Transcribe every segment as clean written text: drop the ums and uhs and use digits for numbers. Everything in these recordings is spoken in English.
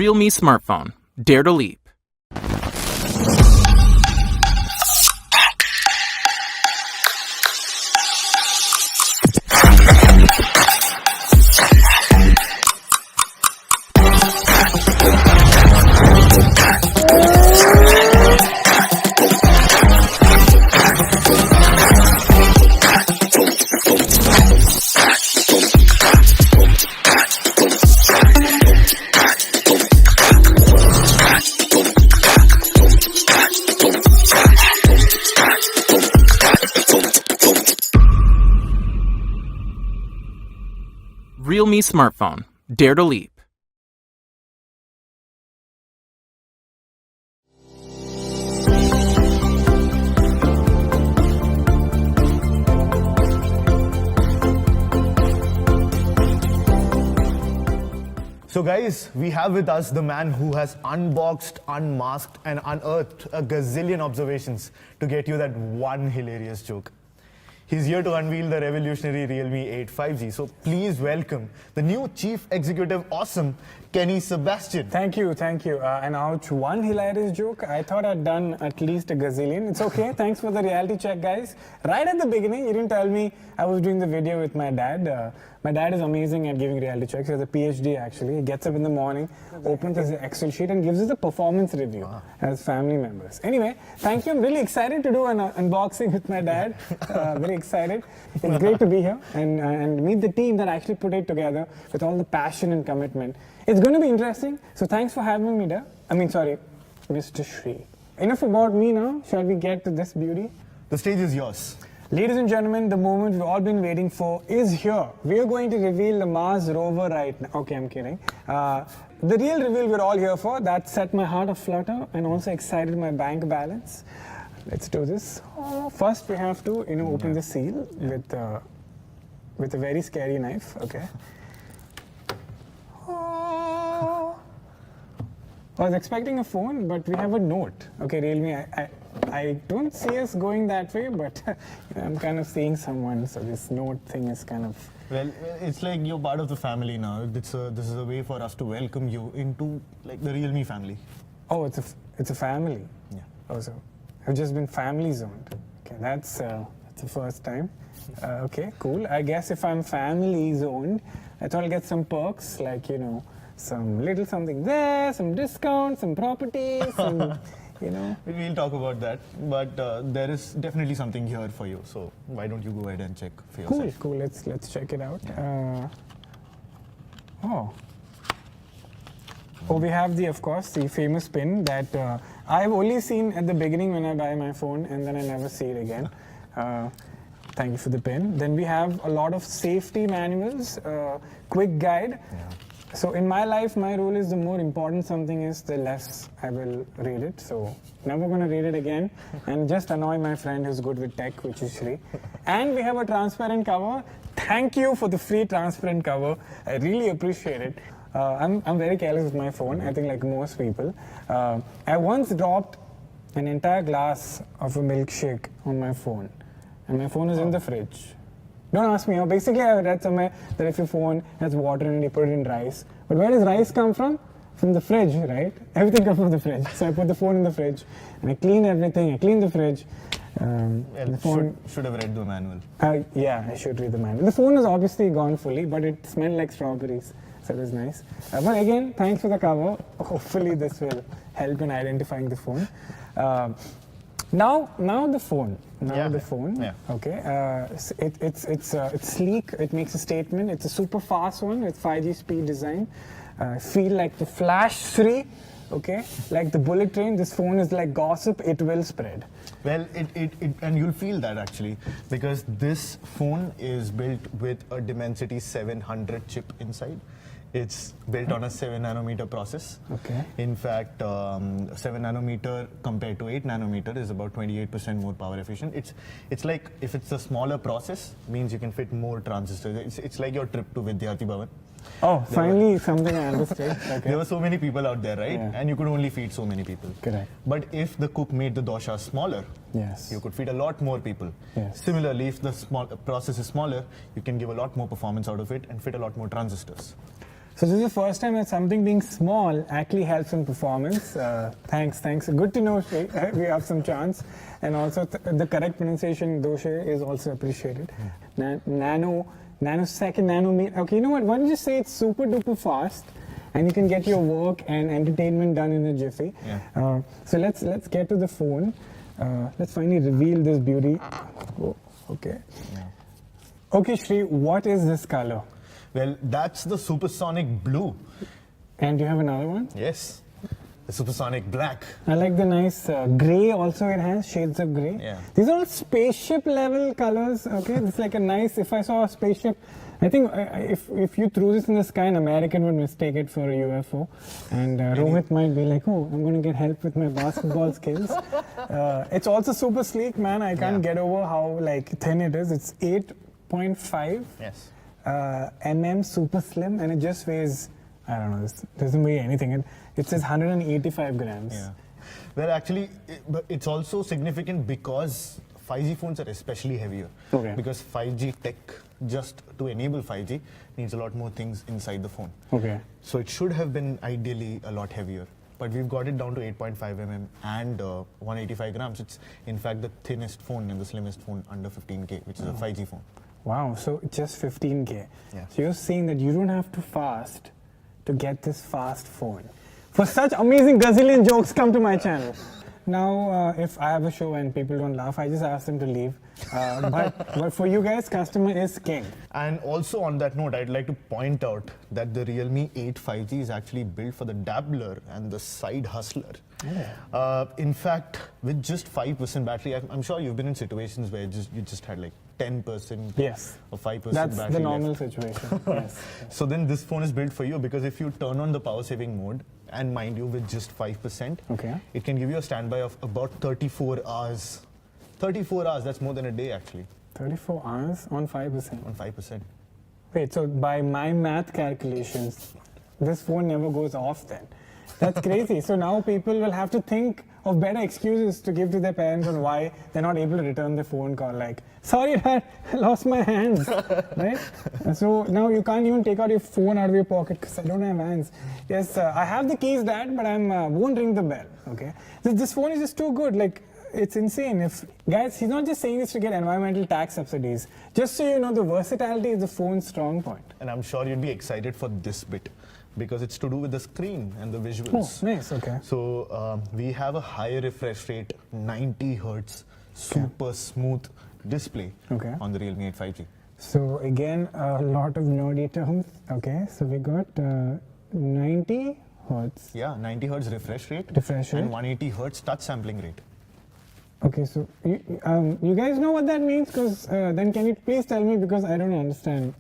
Realme smartphone. Dare to leap. Realme smartphone. Dare to leap. So guys, we have with us the man who has unboxed, unmasked and unearthed a gazillion observations to get you that one hilarious joke. He's here to unveil the revolutionary Realme 8 5G. So please welcome the new Chief Executive Awesome, Kenny Sebastian. Thank you. And ouch, one hilarious joke. I thought I'd done at least a gazillion. It's okay. Thanks for the reality check, guys. Right at the beginning, you didn't tell me I was doing the video with my dad. My dad is amazing at giving reality checks. He has a PhD actually. He gets up in the morning, opens his Excel sheet and gives us a performance review as family members. Anyway, thank you. I'm really excited to do an unboxing with my dad. Very excited. It's great to be here and meet the team that actually put it together with all the passion and commitment. It's going to be interesting. So thanks for having me there. Mr. Shri. Enough about me now. Shall we get to this beauty? The stage is yours. Ladies and gentlemen, the moment we've all been waiting for is here. We are going to reveal the Mars rover right now. Okay, I'm kidding. The real reveal we're all here for, that set my heart aflutter and also excited my bank balance. Let's do this. First, we have to, open the seal with a very scary knife. Okay. I was expecting a phone, but we have a note. Okay, Realme, I don't see us going that way, but I'm kind of seeing someone, so this note thing is kind of... Well, it's like you're part of the family now. This is a way for us to welcome you into like the Realme family. Oh, it's a family. Yeah. Oh, so I've just been family zoned. Okay, that's the first time. Okay, cool. I guess if I'm family zoned, I thought I'll get some perks like, some little something there, some discounts, some properties, some, We'll talk about that, but there is definitely something here for you. So why don't you go ahead and check for yourself? Cool. Let's check it out. We have of course, the famous pin that I've only seen at the beginning when I buy my phone, and then I never see it again. Thank you for the pin. Then we have a lot of safety manuals, quick guide. Yeah. So in my life, my rule is the more important something is, the less I will read it. So never going to read it again and just annoy my friend who's good with tech, which is Shri. And we have a transparent cover. Thank you for the free transparent cover. I really appreciate it. I'm very careless with my phone, I think like most people. I once dropped an entire glass of a milkshake on my phone. And my phone is in the fridge. Don't ask me. Basically, I read somewhere that if your phone has water in it, you put it in rice. But where does rice come from? From the fridge, right? Everything comes from the fridge. So I put the phone in the fridge, and I clean everything. I clean the fridge. The phone should have read the manual. Yeah, I should read the manual. The phone is obviously gone fully, but it smelled like strawberries. So it was nice. But again, thanks for the cover. Hopefully, this will help in identifying the phone. Now the phone. The phone. Yeah. Okay. It's sleek. It makes a statement. It's a super fast one with 5G speed design. Feel like the Flash 3. Okay. Like the bullet train. This phone is like gossip. It will spread. Well, and you'll feel that actually, because this phone is built with a Dimensity 700 chip inside. It's built on a 7 nanometer process. Okay. In fact, 7 nanometer compared to 8 nanometer is about 28% more power efficient. It's like if it's a smaller process, means you can fit more transistors. It's like your trip to Vidyarthi Bhavan. Oh, finally something I understood. Okay. There were so many people out there, right? Yeah. And you could only feed so many people. Correct. But if the cook made the dosha smaller, yes, you could feed a lot more people. Yes. Similarly, if the process is smaller, you can give a lot more performance out of it and fit a lot more transistors. So this is the first time that something being small actually helps in performance. Thanks. Good to know, Shri. We have some chance. And also the correct pronunciation, Doshe, is also appreciated. Nanosecond, nanometer. Okay, you know what? Why don't you just say it's super duper fast, and you can get your work and entertainment done in a jiffy. Yeah. So let's get to the phone. Let's finally reveal this beauty. Oh, okay. Yeah. Okay, Shri, what is this color? Well, that's the supersonic blue. And do you have another one? Yes. The supersonic black. I like the nice grey also it has, shades of grey. Yeah. These are all spaceship level colors, okay? It's like a nice, if I saw a spaceship, I think if you threw this in the sky, an American would mistake it for a UFO. And Rohit might be like, oh, I'm going to get help with my basketball skills. It's also super sleek, man. I can't get over how like thin it is. It's 8.5 Yes. mm super slim, and it just weighs, I don't know, this doesn't weigh anything. It says 185 grams. Yeah. Well, actually, but it's also significant because 5G phones are especially heavier. Okay. Because 5G tech, just to enable 5G, needs a lot more things inside the phone. Okay. So it should have been ideally a lot heavier. But we've got it down to 8.5 mm and 185 grams. It's in fact the thinnest phone and the slimmest phone under 15K, which is a 5G phone. Wow, so just 15K. Yeah. So you're saying that you don't have to fast to get this fast phone. For such amazing gazillion jokes, come to my channel. Now, if I have a show and people don't laugh, I just ask them to leave. But for you guys, customer is king. And also on that note, I'd like to point out that the Realme 8 5G is actually built for the dabbler and the side hustler. In fact, with just 5% battery, I'm sure you've been in situations where you just had like 10% Yes. or 5% That's battery the normal left. situation. Yes. So then this phone is built for you because if you turn on the power saving mode, and mind you, with just 5%, Okay. it can give you a standby of about 34 hours. 34 hours, that's more than a day actually, 34 hours on 5%. on 5%. Wait, so by my math calculations, this phone never goes off then. That's crazy. So now people will have to think of better excuses to give to their parents on why they're not able to return the phone call. Like, sorry, Dad, I lost my hands. Right? So now you can't even take out your phone out of your pocket because I don't have hands. Yes, I have the keys, Dad, but I won't ring the bell. Okay. This phone is just too good. Like, it's insane. Guys, he's not just saying this to get environmental tax subsidies. Just so you know, the versatility is the phone's strong point. And I'm sure you'd be excited for this bit because it's to do with the screen and the visuals. Oh, nice. Okay. So we have a high refresh rate, 90 hertz, super smooth display on the Realme 8 5G. So again, a lot of nerdy terms. Okay, so we got 90 hertz. Yeah, 90 hertz refresh rate. Refresh rate. And 180 hertz touch sampling rate. Okay, so you guys know what that means? Because then can you please tell me, because I don't understand.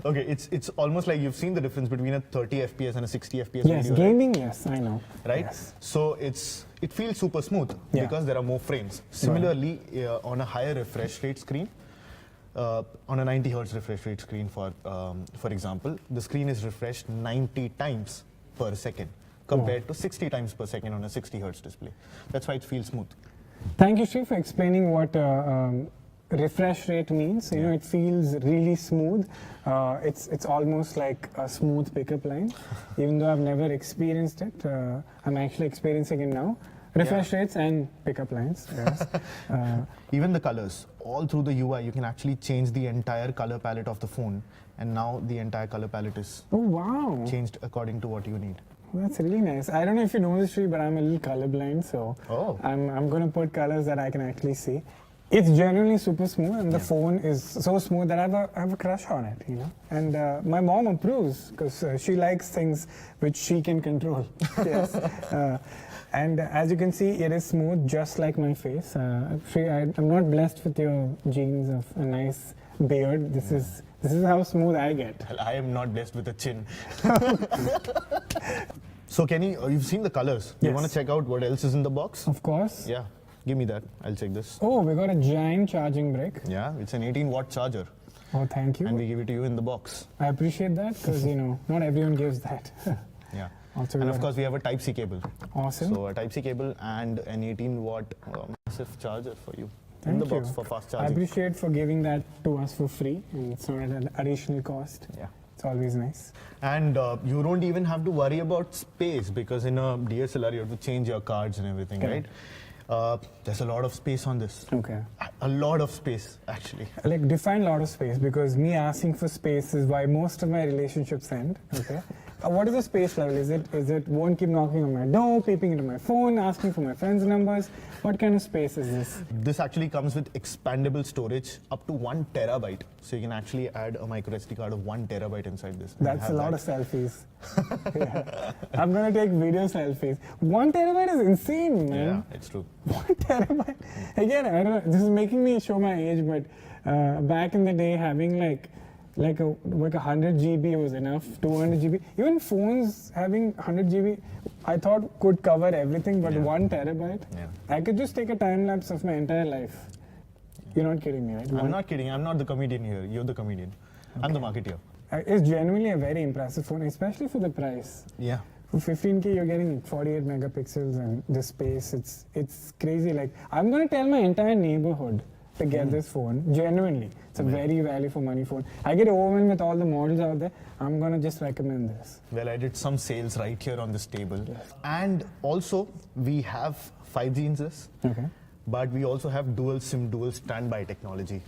Okay, it's almost like you've seen the difference between a 30 FPS and a 60 FPS Yes, video. gaming, yes, I know. Right? Yes. So it feels super smooth because there are more frames. Similarly, on a higher refresh rate screen, on a 90 hertz refresh rate screen, for example, the screen is refreshed 90 times per second compared to 60 times per second on a 60 hertz display. That's why it feels smooth. Thank you, Shri, for explaining what refresh rate means. You know, it feels really smooth. It's almost like a smooth pickup line. Even though I've never experienced it, I'm actually experiencing it now. Refresh rates and pickup lines. Yes. Even the colors, all through the UI, you can actually change the entire color palette of the phone. And now the entire color palette is Oh, wow. changed according to what you need. That's really nice. I don't know if you know this, Shri, but I'm a little colorblind, so Oh. I'm going to put colors that I can actually see. It's generally super smooth, and the phone is so smooth that I have a crush on it, you know. And my mom approves because she likes things which she can control. Yes. And as you can see, it is smooth, just like my face. Shri, I'm not blessed with your genes of a nice beard. This is how smooth I get. Well, I am not blessed with a chin. So Kenny, you've seen the colors. You Yes. want to check out what else is in the box? Of course. Yeah, give me that. I'll check this. Oh, we got a giant charging brick. Yeah, it's an 18-watt charger, Oh, thank you. and we give it to you in the box. I appreciate that because, you know, not everyone gives that. Yeah. Also, And we of got course, we have a Type-C cable. awesome. So a Type-C cable and an 18-watt massive charger for you Thank in the you. box for fast I charging. appreciate for giving that to us for free, and it's not at an additional cost. Yeah. It's always nice. And you don't even have to worry about space, because in a DSLR you have to change your cards and everything, Correct. right? There's a lot of space on this. Okay. A lot of space, actually. Like, define a lot of space, because me asking for space is why most of my relationships end. Okay. What is the space level? Is it won't keep knocking on my door, peeping into my phone, asking for my friends' numbers? What kind of space is this? This actually comes with expandable storage up to 1 terabyte. So you can actually add a microSD card of 1 terabyte inside this. and That's a have lot that. of selfies. Yeah. I'm gonna take video selfies. 1 terabyte is insane, man. Yeah, it's true. 1 terabyte. Again, I don't know. This is making me show my age, but back in the day, having like 100 GB was enough. 200 GB. Even phones having 100 GB, I thought could cover everything, but 1 terabyte. Yeah. I could just take a time lapse of my entire life. You're not kidding me, right? I'm not kidding. I'm not the comedian here. You're the comedian. I'm the marketeer. It's genuinely a very impressive phone, especially for the price. Yeah. For 15K, you're getting 48 megapixels and the space. It's crazy. Like, I'm gonna tell my entire neighborhood to get this phone. Genuinely, it's a very value for money phone. I get overwhelmed with all the models out there. I'm gonna just recommend this. Well, I did some sales right here on this table. Yes. And also, we have 5G in this. Okay. But we also have dual SIM, dual standby technology,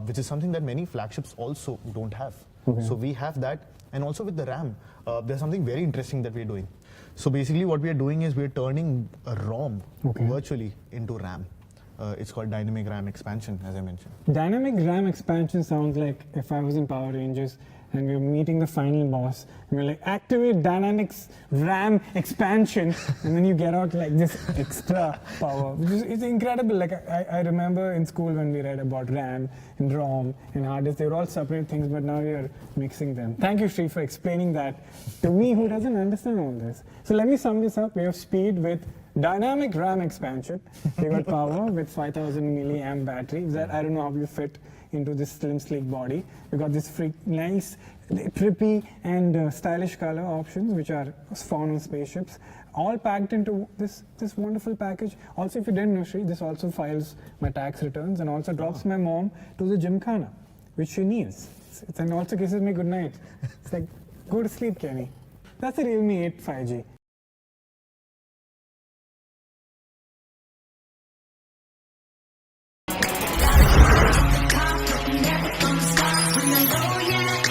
which is something that many flagships also don't have. Okay. So we have that. And also with the RAM, there's something very interesting that we're doing. So basically what we are doing is we're turning a ROM virtually into RAM. It's called dynamic RAM expansion, as I mentioned. Dynamic RAM expansion sounds like if I was in Power Rangers and we were meeting the final boss, and we're like, activate dynamics RAM expansion, and then you get out like this extra power, which is it's incredible. Like I remember in school when we read about RAM and ROM and hard disk, they were all separate things, but now you're mixing them. Thank you, Sri, for explaining that to me, who doesn't understand all this. So let me sum this up. We have speed with dynamic RAM expansion. We got power with 5000 milliamp battery. That I don't know how you fit into this slim, sleek body. We got this nice, trippy and stylish color options, which are found on spaceships, all packed into this wonderful package. Also, if you didn't know, Sri, this also files my tax returns and also drops my mom to the gymkhana, which she needs. And also kisses me goodnight. It's like, go to sleep, Kenny. That's a Realme 8 5G.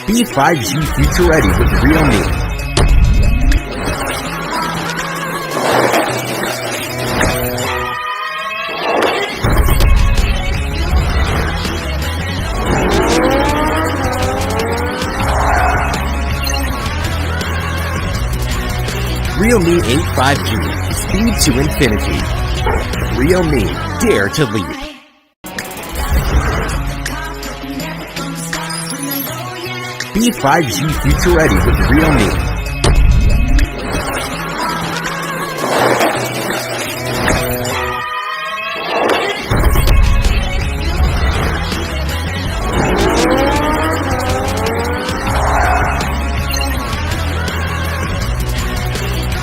Be 5G future ready with Realme. Realme 8 5G. Speed to infinity. Realme. Dare to leap. Be 5G future ready with Realme.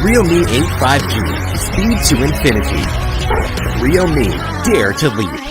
Realme 8 5G. Speed to infinity. Realme. Dare to leap.